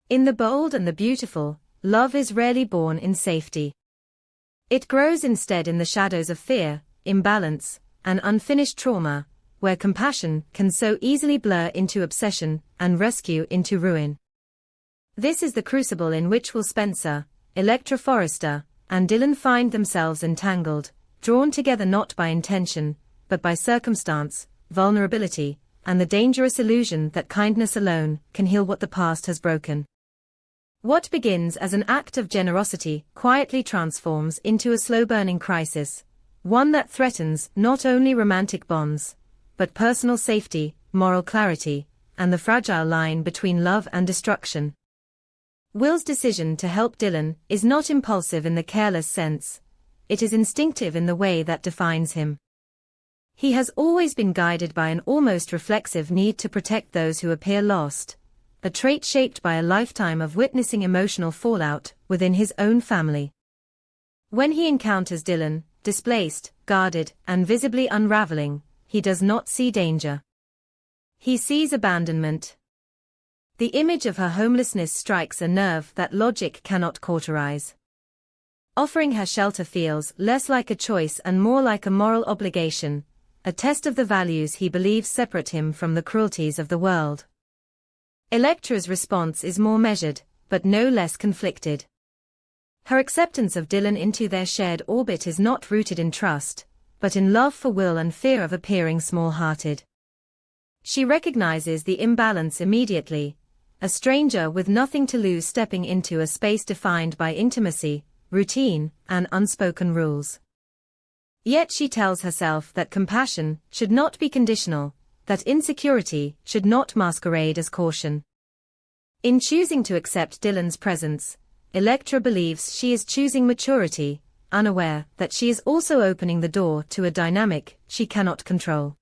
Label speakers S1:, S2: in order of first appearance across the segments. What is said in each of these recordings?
S1: In the bold and the beautiful, love is rarely born in safety. It grows instead in the shadows of fear, imbalance, and unfinished trauma, where compassion can so easily blur into obsession and rescue into ruin. This is the crucible in which Will Spencer, Electra Forrester, and Dylan find themselves entangled, drawn together not by intention, but by circumstance, vulnerability, and the dangerous illusion that kindness alone can heal what the past has broken. What begins as an act of generosity quietly transforms into a slow-burning crisis, one that threatens not only romantic bonds, but personal safety, moral clarity, and the fragile line between love and destruction. Will's decision to help Dylan is not impulsive in the careless sense, it is instinctive in the way that defines him. He has always been guided by an almost reflexive need to protect those who appear lost, a trait shaped by a lifetime of witnessing emotional fallout within his own family. When he encounters Dylan, displaced, guarded, and visibly unraveling, he does not see danger. He sees abandonment. The image of her homelessness strikes a nerve that logic cannot cauterize. Offering her shelter feels less like a choice and more like a moral obligation, a test of the values he believes separate him from the cruelties of the world. Electra's response is more measured, but no less conflicted. Her acceptance of Dylan into their shared orbit is not rooted in trust, but in love for Will and fear of appearing small-hearted. She recognizes the imbalance immediately, a stranger with nothing to lose stepping into a space defined by intimacy, routine, and unspoken rules. Yet she tells herself that compassion should not be conditional, that insecurity should not masquerade as caution. In choosing to accept Dylan's presence, Electra believes she is choosing maturity, unaware that she is also opening the door to a dynamic she cannot control.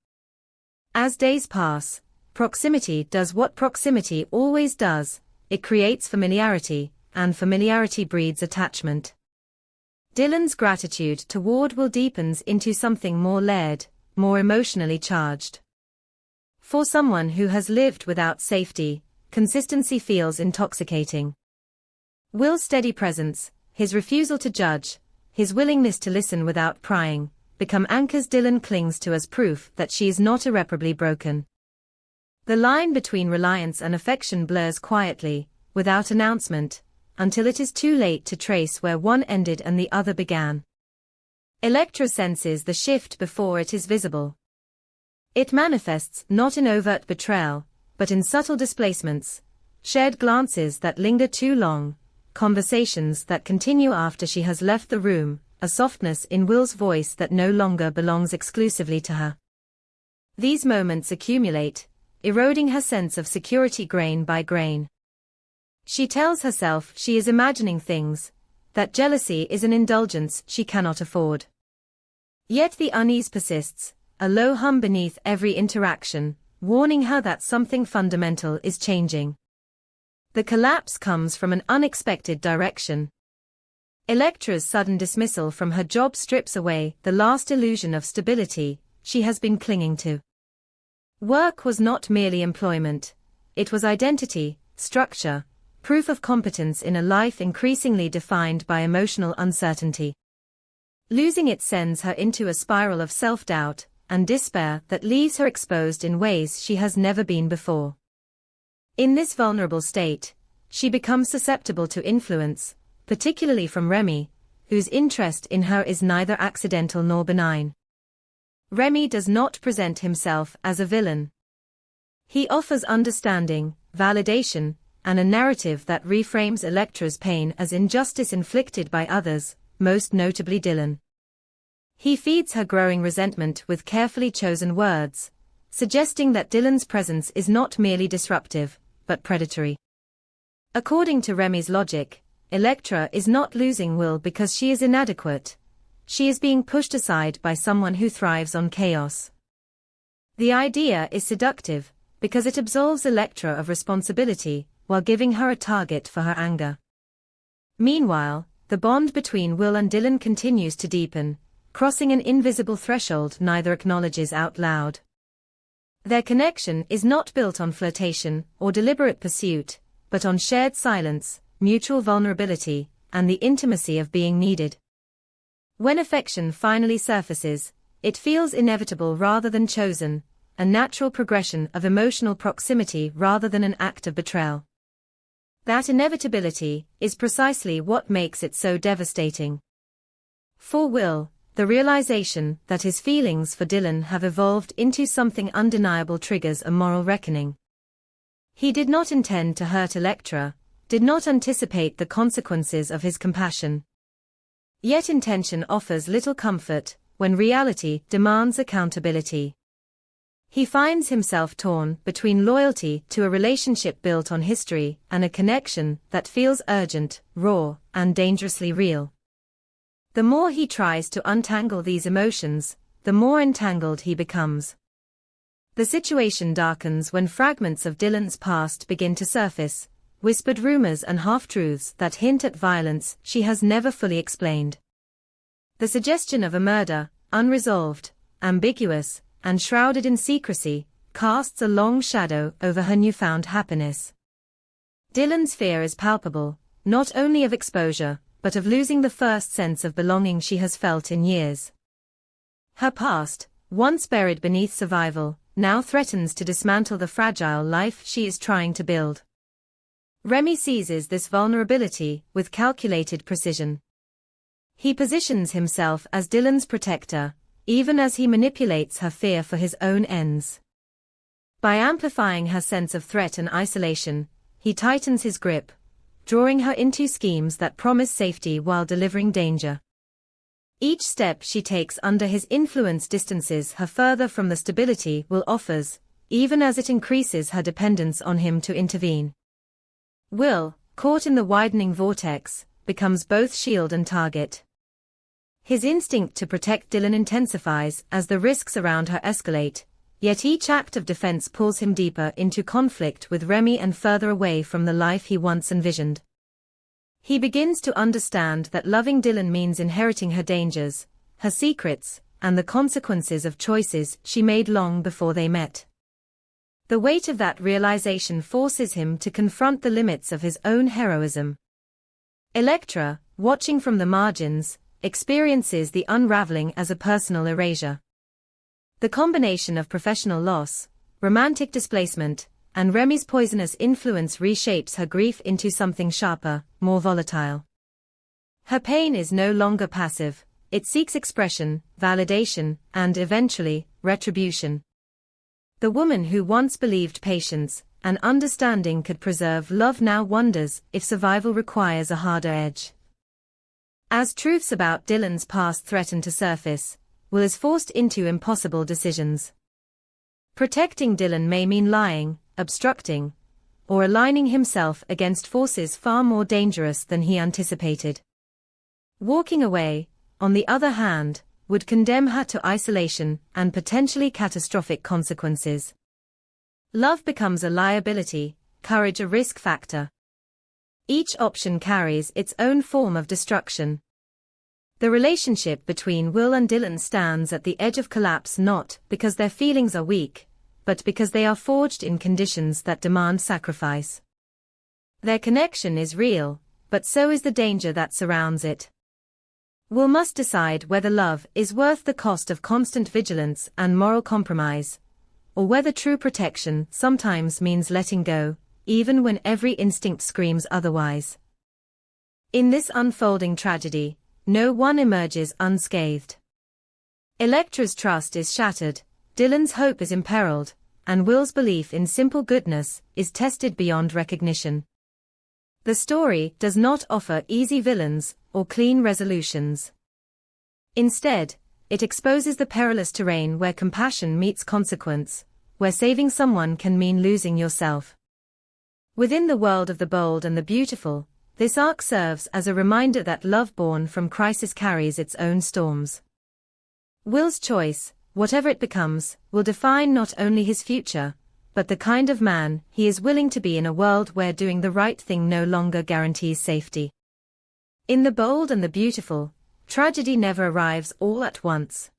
S1: As days pass, proximity does what proximity always does, it creates familiarity, and familiarity breeds attachment. Dylan's gratitude toward Will deepens into something more layered, more emotionally charged. For someone who has lived without safety, consistency feels intoxicating. Will's steady presence, his refusal to judge, his willingness to listen without prying, become anchors Dylan clings to as proof that she is not irreparably broken. The line between reliance and affection blurs quietly, without announcement, until it is too late to trace where one ended and the other began. Electra senses the shift before it is visible. It manifests not in overt betrayal, but in subtle displacements, shared glances that linger too long, conversations that continue after she has left the room, a softness in Will's voice that no longer belongs exclusively to her. These moments accumulate, eroding her sense of security grain by grain. She tells herself she is imagining things, that jealousy is an indulgence she cannot afford. Yet the unease persists, a low hum beneath every interaction, warning her that something fundamental is changing. The collapse comes from an unexpected direction. Electra's sudden dismissal from her job strips away the last illusion of stability she has been clinging to. Work was not merely employment, it was identity, structure, proof of competence in a life increasingly defined by emotional uncertainty. Losing it sends her into a spiral of self-doubt and despair that leaves her exposed in ways she has never been before. In this vulnerable state, she becomes susceptible to influence, particularly from Remy, whose interest in her is neither accidental nor benign. Remy does not present himself as a villain. He offers understanding, validation, and a narrative that reframes Electra's pain as injustice inflicted by others, most notably Dylan. He feeds her growing resentment with carefully chosen words, suggesting that Dylan's presence is not merely disruptive, but predatory. According to Remy's logic, Electra is not losing Will because she is inadequate. She is being pushed aside by someone who thrives on chaos. The idea is seductive, because it absolves Electra of responsibility, while giving her a target for her anger. Meanwhile, the bond between Will and Dylan continues to deepen, crossing an invisible threshold neither acknowledges out loud. Their connection is not built on flirtation or deliberate pursuit, but on shared silence, mutual vulnerability, and the intimacy of being needed. When affection finally surfaces, it feels inevitable rather than chosen, a natural progression of emotional proximity rather than an act of betrayal. That inevitability is precisely what makes it so devastating. For Will, the realization that his feelings for Dylan have evolved into something undeniable triggers a moral reckoning. He did not intend to hurt Electra, did not anticipate the consequences of his compassion. Yet intention offers little comfort when reality demands accountability. He finds himself torn between loyalty to a relationship built on history and a connection that feels urgent, raw, and dangerously real. The more he tries to untangle these emotions, the more entangled he becomes. The situation darkens when fragments of Dylan's past begin to surface, whispered rumors and half-truths that hint at violence she has never fully explained. The suggestion of a murder, unresolved, ambiguous, and shrouded in secrecy, casts a long shadow over her newfound happiness. Dylan's fear is palpable, not only of exposure, but of losing the first sense of belonging she has felt in years. Her past, once buried beneath survival, now threatens to dismantle the fragile life she is trying to build. Remy seizes this vulnerability with calculated precision. He positions himself as Dylan's protector, even as he manipulates her fear for his own ends. By amplifying her sense of threat and isolation, he tightens his grip, drawing her into schemes that promise safety while delivering danger. Each step she takes under his influence distances her further from the stability Will offers, even as it increases her dependence on him to intervene. Will, caught in the widening vortex, becomes both shield and target. His instinct to protect Dylan intensifies as the risks around her escalate, yet each act of defense pulls him deeper into conflict with Remy and further away from the life he once envisioned. He begins to understand that loving Dylan means inheriting her dangers, her secrets, and the consequences of choices she made long before they met. The weight of that realization forces him to confront the limits of his own heroism. Electra, watching from the margins, experiences the unraveling as a personal erasure. The combination of professional loss, romantic displacement, and Remy's poisonous influence reshapes her grief into something sharper, more volatile. Her pain is no longer passive, it seeks expression, validation, and eventually, retribution. The woman who once believed patience and understanding could preserve love now wonders if survival requires a harder edge. As truths about Dylan's past threaten to surface, Will is forced into impossible decisions. Protecting Dylan may mean lying, obstructing, or aligning himself against forces far more dangerous than he anticipated. Walking away, on the other hand, would condemn her to isolation and potentially catastrophic consequences. Love becomes a liability, courage a risk factor. Each option carries its own form of destruction. The relationship between Will and Dylan stands at the edge of collapse not because their feelings are weak, but because they are forged in conditions that demand sacrifice. Their connection is real, but so is the danger that surrounds it. Will must decide whether love is worth the cost of constant vigilance and moral compromise, or whether true protection sometimes means letting go, even when every instinct screams otherwise. In this unfolding tragedy, no one emerges unscathed. Electra's trust is shattered, Dylan's hope is imperiled, and Will's belief in simple goodness is tested beyond recognition. The story does not offer easy villains or clean resolutions. Instead, it exposes the perilous terrain where compassion meets consequence, where saving someone can mean losing yourself. Within the world of the bold and the beautiful, this arc serves as a reminder that love born from crisis carries its own storms. Will's choice, whatever it becomes, will define not only his future, but the kind of man he is willing to be in a world where doing the right thing no longer guarantees safety. In the bold and the beautiful, tragedy never arrives all at once.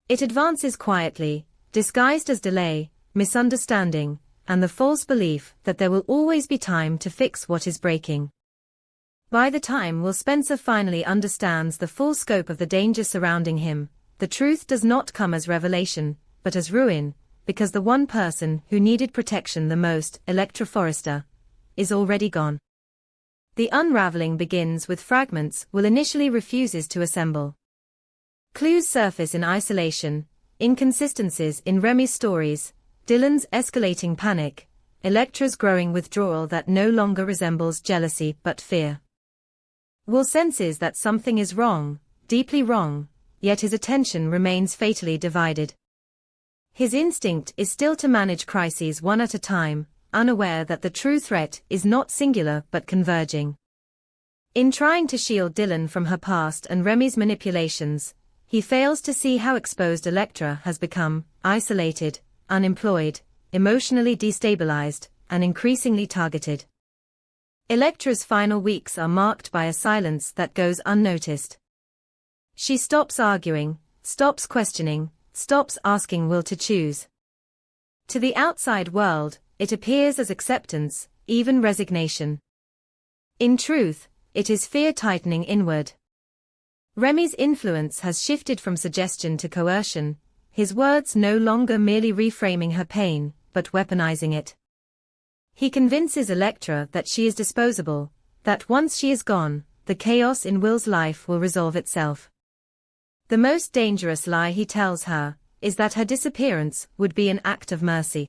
S1: It advances quietly, disguised as delay, misunderstanding, and the false belief that there will always be time to fix what is breaking. By the time Will Spencer finally understands the full scope of the danger surrounding him, the truth does not come as revelation, but as ruin, because the one person who needed protection the most, Electra Forrester, is already gone. The unraveling begins with fragments Will initially refuses to assemble. Clues surface in isolation, inconsistencies in Remy's stories, Dylan's escalating panic, Electra's growing withdrawal that no longer resembles jealousy but fear. Will senses that something is wrong, deeply wrong, yet his attention remains fatally divided. His instinct is still to manage crises one at a time, unaware that the true threat is not singular but converging. In trying to shield Dylan from her past and Remy's manipulations, he fails to see how exposed Electra has become, isolated, unemployed, emotionally destabilized, and increasingly targeted. Electra's final weeks are marked by a silence that goes unnoticed. She stops arguing, stops questioning, stops asking Will to choose. To the outside world, it appears as acceptance, even resignation. In truth, it is fear tightening inward. Remy's influence has shifted from suggestion to coercion, his words no longer merely reframing her pain, but weaponizing it. He convinces Electra that she is disposable, that once she is gone, the chaos in Will's life will resolve itself. The most dangerous lie he tells her is that her disappearance would be an act of mercy.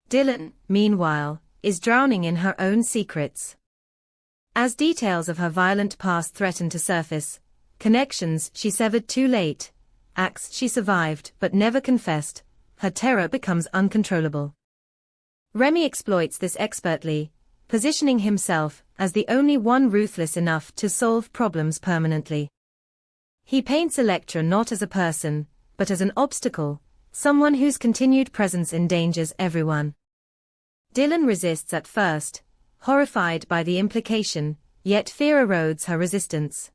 S1: Dylan, meanwhile, is drowning in her own secrets. As details of her violent past threaten to surface, connections she severed too late, acts she survived but never confessed, her terror becomes uncontrollable. Remy exploits this expertly, positioning himself as the only one ruthless enough to solve problems permanently. He paints Electra not as a person, but as an obstacle, someone whose continued presence endangers everyone. Dylan resists at first, horrified by the implication, yet fear erodes her resistance.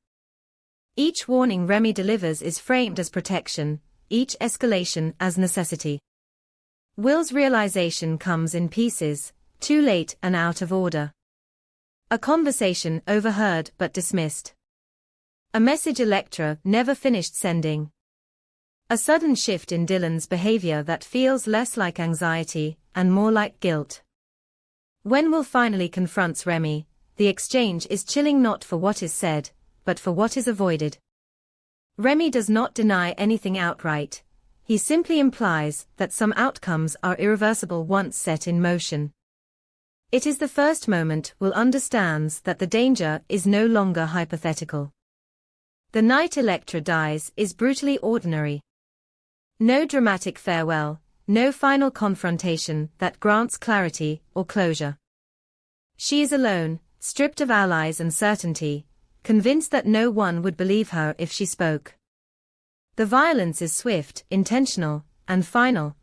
S1: Each warning Remy delivers is framed as protection, each escalation as necessity. Will's realization comes in pieces, too late and out of order. A conversation overheard but dismissed. A message Electra never finished sending. A sudden shift in Dylan's behavior that feels less like anxiety and more like guilt. When Will finally confronts Remy, the exchange is chilling not for what is said, but for what is avoided. Remy does not deny anything outright. He simply implies that some outcomes are irreversible once set in motion. It is the first moment Will understands that the danger is no longer hypothetical. The night Electra dies is brutally ordinary. No dramatic farewell, no final confrontation that grants clarity or closure. She is alone, stripped of allies and certainty, convinced that no one would believe her if she spoke. The violence is swift, intentional, and final,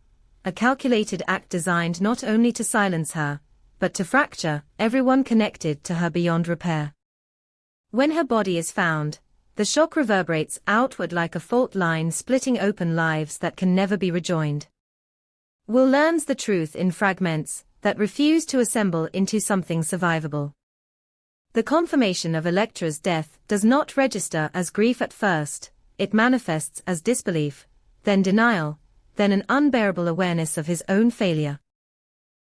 S1: a calculated act designed not only to silence her, but to fracture everyone connected to her beyond repair. When her body is found, the shock reverberates outward like a fault line splitting open lives that can never be rejoined. Will learns the truth in fragments that refuse to assemble into something survivable. The confirmation of Electra's death does not register as grief at first. It manifests as disbelief, then denial, then an unbearable awareness of his own failure.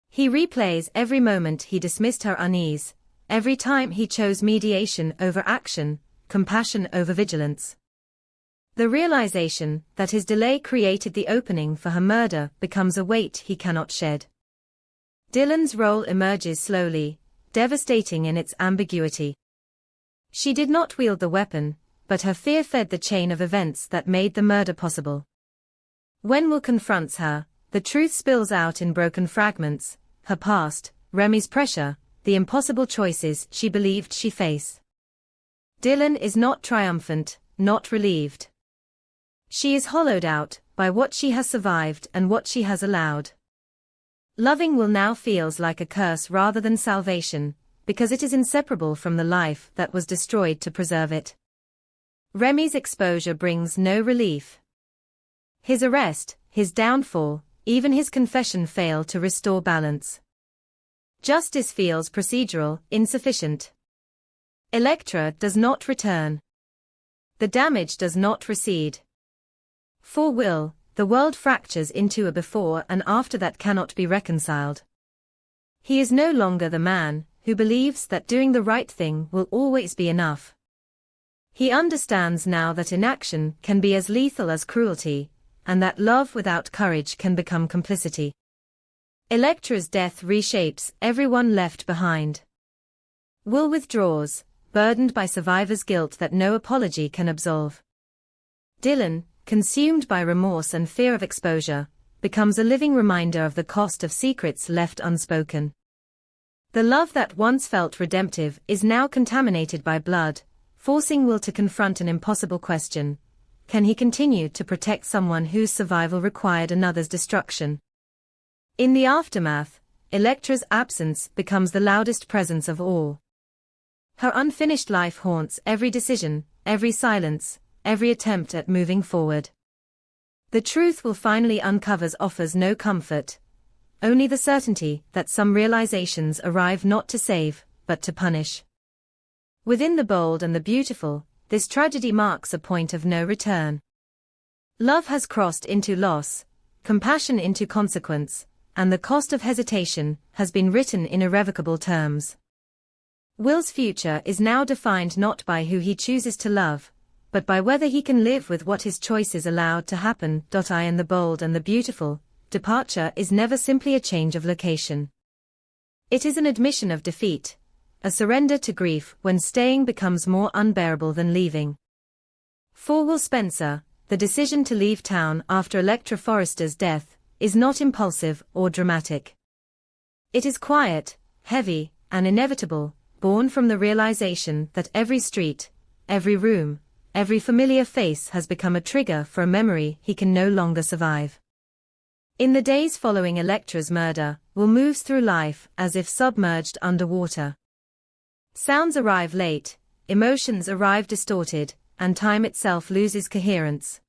S1: He replays every moment he dismissed her unease, every time he chose mediation over action, compassion over vigilance. The realization that his delay created the opening for her murder becomes a weight he cannot shed. Dylan's role emerges slowly, devastating in its ambiguity. She did not wield the weapon, but her fear fed the chain of events that made the murder possible. When Will confronts her, the truth spills out in broken fragments, her past, Remy's pressure, the impossible choices she believed she faced. Dylan is not triumphant, not relieved. She is hollowed out by what she has survived and what she has allowed. Loving Will now feels like a curse rather than salvation, because it is inseparable from the life that was destroyed to preserve it. Remy's exposure brings no relief. His arrest, his downfall, even his confession fail to restore balance. Justice feels procedural, insufficient. Electra does not return. The damage does not recede. For Will, the world fractures into a before and after that cannot be reconciled. He is no longer the man who believes that doing the right thing will always be enough. He understands now that inaction can be as lethal as cruelty, and that love without courage can become complicity. Electra's death reshapes everyone left behind. Will withdraws, burdened by survivor's guilt that no apology can absolve. Dylan, consumed by remorse and fear of exposure, becomes a living reminder of the cost of secrets left unspoken. The love that once felt redemptive is now contaminated by blood, forcing Will to confront an impossible question: can he continue to protect someone whose survival required another's destruction? In the aftermath, Electra's absence becomes the loudest presence of all. Her unfinished life haunts every decision, every silence, every attempt at moving forward. The truth Will finally uncovers offers no comfort, only the certainty that some realizations arrive not to save, but to punish. Within the bold and the beautiful, this tragedy marks a point of no return. Love has crossed into loss, compassion into consequence, and the cost of hesitation has been written in irrevocable terms. Will's future is now defined not by who he chooses to love, but by whether he can live with what his choices allowed to happen. I in the bold and the beautiful, departure is never simply a change of location. It is an admission of defeat, a surrender to grief when staying becomes more unbearable than leaving. For Will Spencer, the decision to leave town after Electra Forrester's death is not impulsive or dramatic. It is quiet, heavy, and inevitable, born from the realization that every street, every room, every familiar face has become a trigger for a memory he can no longer survive. In the days following Electra's murder, Will moves through life as if submerged underwater. Sounds arrive late, emotions arrive distorted, and time itself loses coherence.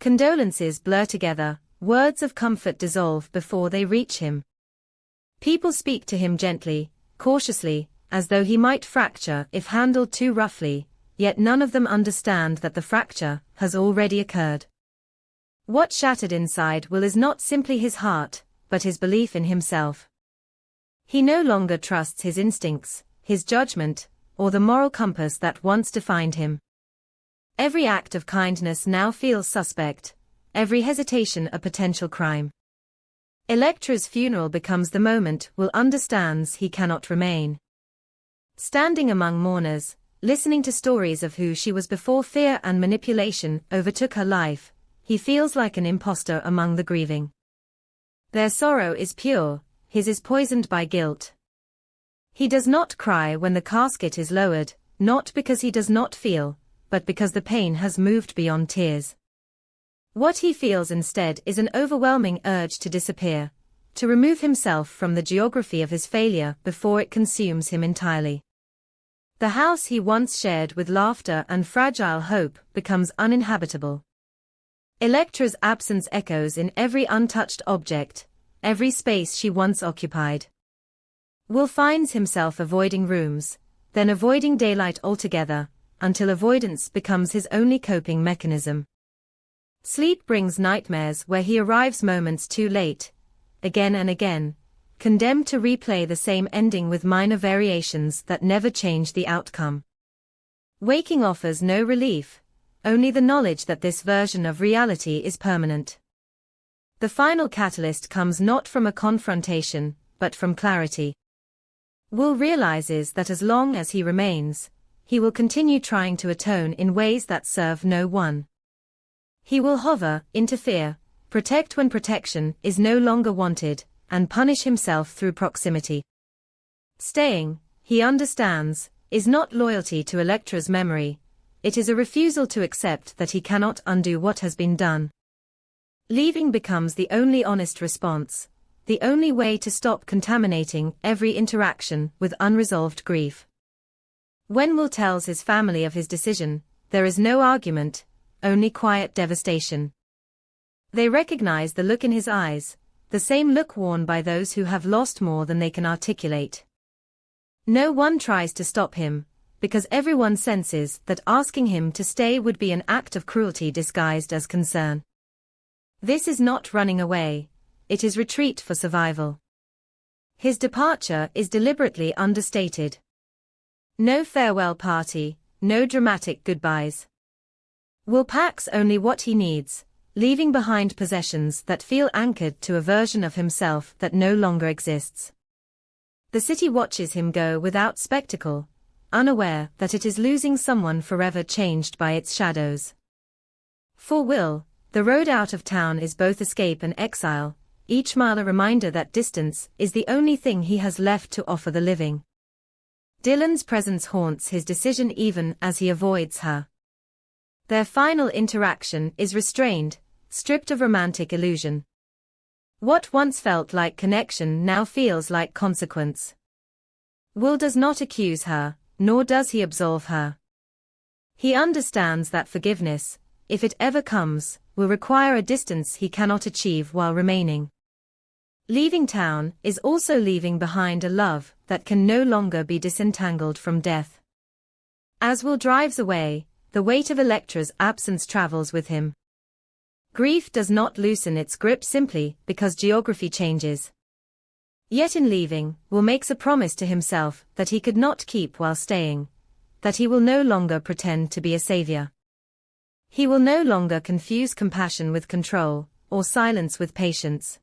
S1: Condolences blur together, words of comfort dissolve before they reach him. People speak to him gently, cautiously, as though he might fracture if handled too roughly, yet none of them understand that the fracture has already occurred. What shattered inside Will is not simply his heart, but his belief in himself. He no longer trusts his instincts, his judgment, or the moral compass that once defined him. Every act of kindness now feels suspect, every hesitation a potential crime. Electra's funeral becomes the moment Will understands he cannot remain. Standing among mourners, listening to stories of who she was before fear and manipulation overtook her life, he feels like an imposter among the grieving. Their sorrow is pure, his is poisoned by guilt. He does not cry when the casket is lowered, not because he does not feel, but because the pain has moved beyond tears. What he feels instead is an overwhelming urge to disappear, to remove himself from the geography of his failure before it consumes him entirely. The house he once shared with laughter and fragile hope becomes uninhabitable. Electra's absence echoes in every untouched object, every space she once occupied. Will finds himself avoiding rooms, then avoiding daylight altogether, until avoidance becomes his only coping mechanism. Sleep brings nightmares where he arrives moments too late, again and again, condemned to replay the same ending with minor variations that never change the outcome. Waking offers no relief, only the knowledge that this version of reality is permanent. The final catalyst comes not from a confrontation, but from clarity. Will realizes that as long as he remains, he will continue trying to atone in ways that serve no one. He will hover, interfere, protect when protection is no longer wanted, and punish himself through proximity. Staying, he understands, is not loyalty to Electra's memory, it is a refusal to accept that he cannot undo what has been done. Leaving becomes the only honest response, the only way to stop contaminating every interaction with unresolved grief. When Will tells his family of his decision, there is no argument, only quiet devastation. They recognize the look in his eyes, the same look worn by those who have lost more than they can articulate. No one tries to stop him, because everyone senses that asking him to stay would be an act of cruelty disguised as concern. This is not running away, it is retreat for survival. His departure is deliberately understated. No farewell party, no dramatic goodbyes. Will packs only what he needs, leaving behind possessions that feel anchored to a version of himself that no longer exists. The city watches him go without spectacle, unaware that it is losing someone forever changed by its shadows. For Will, the road out of town is both escape and exile, each mile a reminder that distance is the only thing he has left to offer the living. Dylan's presence haunts his decision even as he avoids her. Their final interaction is restrained, stripped of romantic illusion. What once felt like connection now feels like consequence. Will does not accuse her, nor does he absolve her. He understands that forgiveness, if it ever comes, will require a distance he cannot achieve while remaining. Leaving town is also leaving behind a love that can no longer be disentangled from death. As Will drives away, the weight of Electra's absence travels with him. Grief does not loosen its grip simply because geography changes. Yet in leaving, Will makes a promise to himself that he could not keep while staying, that he will no longer pretend to be a savior. He will no longer confuse compassion with control, or silence with patience.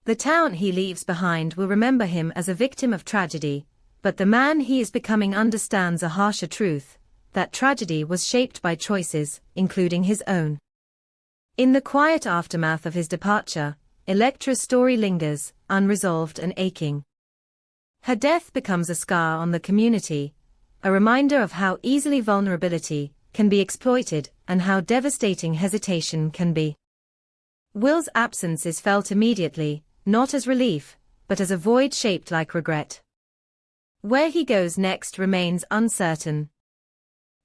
S1: The town he leaves behind will remember him as a victim of tragedy, but the man he is becoming understands a harsher truth, that tragedy was shaped by choices, including his own. In the quiet aftermath of his departure, Electra's story lingers, unresolved and aching. Her death becomes a scar on the community, a reminder of how easily vulnerability can be exploited and how devastating hesitation can be. Will's absence is felt immediately, not as relief, but as a void shaped like regret. Where he goes next remains uncertain.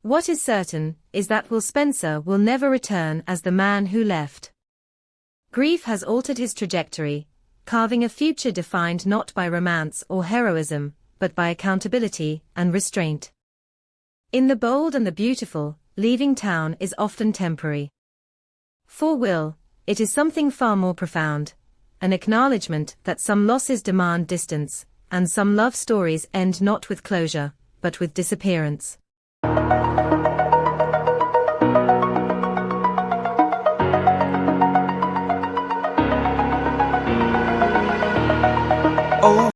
S1: What is certain is that Will Spencer will never return as the man who left. Grief has altered his trajectory, carving a future defined not by romance or heroism, but by accountability and restraint. In the bold and the beautiful, leaving town is often temporary. For Will, it is something far more profound, an acknowledgement that some losses demand distance, and some love stories end not with closure, but with disappearance.
S2: Oh,